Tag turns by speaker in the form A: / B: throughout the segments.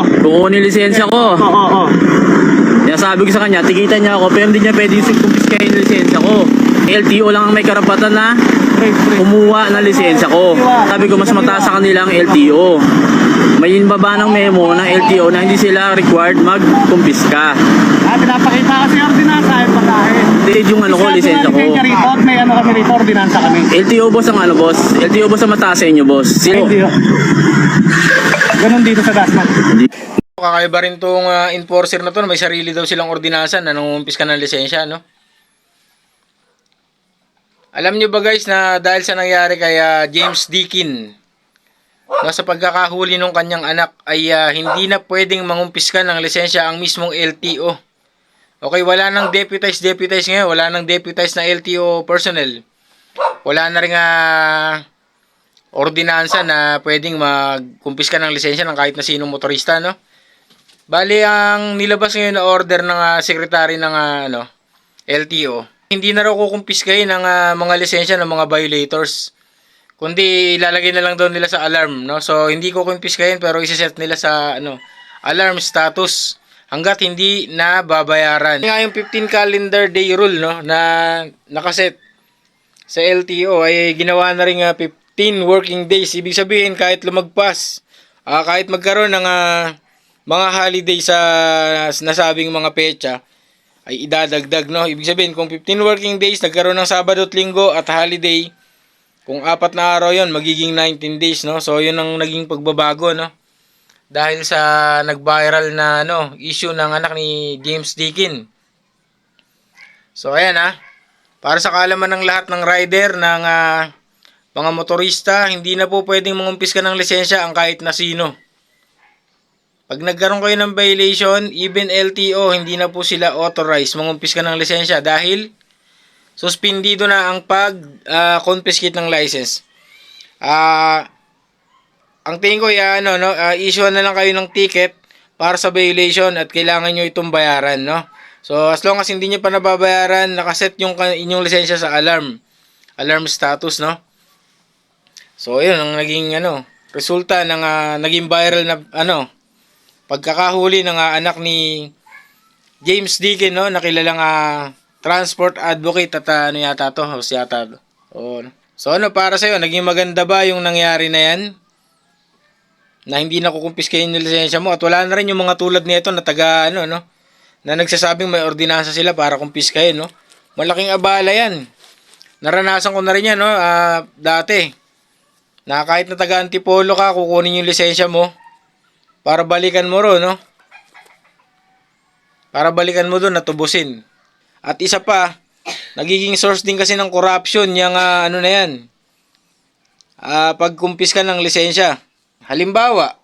A: Kukunin lisensya ko.
B: Oo.
A: Kaya sabi ko sa kanya, tikitan niya ako, pero hindi niya pwedeng kumpiskahin yung lisensya ko. LTO lang ang may karapatan na kumuha ng lisensya ko. Sabi ko, mas mataas sa kanila ang LTO. May baba ng memo ng LTO na hindi sila required mag-kumpiska.
B: Pinapakita kasi yung ordinansa ay pagkain.
A: Hindi yung ano ko, lisensya ko.
B: May ano kami rito, ordinansa kami.
A: LTO boss ang ano boss? LTO boss ang mataas sa inyo boss? Sino?
B: LTO. Ganun dito sa Dasma.
C: Kakaiba rin tong enforcer na to, may sarili daw silang ordinansa na nangungumpiska ng lisensya, no? Alam nyo ba guys na dahil sa nangyari kay James Deakin, no, sa pagkakahuli ng kanyang anak ay hindi na pwedeng mangumpiska ng lisensya ang mismong LTO. Okay, wala nang deputize ngayon, wala nang deputize na LTO personnel. Wala na ring ordinansa na pwedeng magkumpiska ng lisensya ng kahit na sinong motorista, no? Bali, ang nilabas ngayon na order ng secretary ng LTO, hindi na raw kukumpiskahin ng mga lisensya ng mga violators. Kundi ilalagay na lang daw nila sa alarm, no? So hindi ko kumpiskahin pero i-set nila sa alarm status hangga't hindi na babayaran. Nga yung 15 calendar day rule, no, na nakaset sa LTO ay ginawa na rin 15 working days. Ibig sabihin kahit lumagpas, kahit magkaroon ng mga holiday sa nasabing mga petsa ay idadagdag, no? Ibig sabihin kung 15 working days nagkaroon ng Sabado at Linggo at holiday, kung 4 na araw yon magiging 19 days, no? So yun ang naging pagbabago, no? Dahil sa nag-viral na issue ng anak ni James Deakin. So ayan para sa kaalaman ng lahat ng rider, ng mga motorista, hindi na po pwedeng mangumpiska ng lisensya ang kahit na sino. Pag nagkaroon kayo ng violation, even LTO, hindi na po sila authorized mangumpiska ng lisensya dahil suspendido na ang pag-confiscate ng license. Ang tingin ko issue na lang kayo ng ticket para sa violation at kailangan nyo itong bayaran, no? So, as long as hindi nyo pa nababayaran, nakaset yung inyong lisensya sa alarm status, no? So, yun ang naging resulta ng naging viral na pagkakahuli ng anak ni James Deakin, no, na kilalang transport advocate at yata to, host yata to. So para sa iyo, naging maganda ba yung nangyari na yan? Na hindi na kukumpiskahin yung lisensya mo at wala na rin yung mga tulad nito na taga na nagsasabing may ordinansa sila para kumpiskahin, no? Malaking abala yan. Naranasan ko na rin yan, no, dati. Na kahit na taga Antipolo ka, kukunin yung lisensya mo para balikan mo ro, no? Para balikan mo doon, natubusin. At isa pa, nagiging source din kasi ng corruption yung na yan. Pagkumpiska ng lisensya. Halimbawa,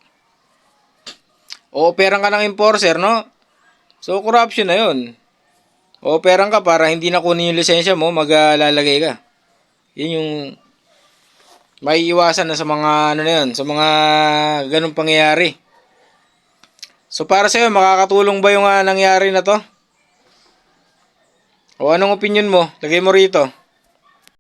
C: o-operang ka ng enforcer, no? So, corruption na yun. O-operang ka para hindi na kunin yung lisensya mo, maglalagay ka. Yun yung may iwasan na sa mga sa mga ganung pangyayari. So para sa iyo, makakatulong ba yung nangyari na to? O anong opinion mo? Lagay mo rito.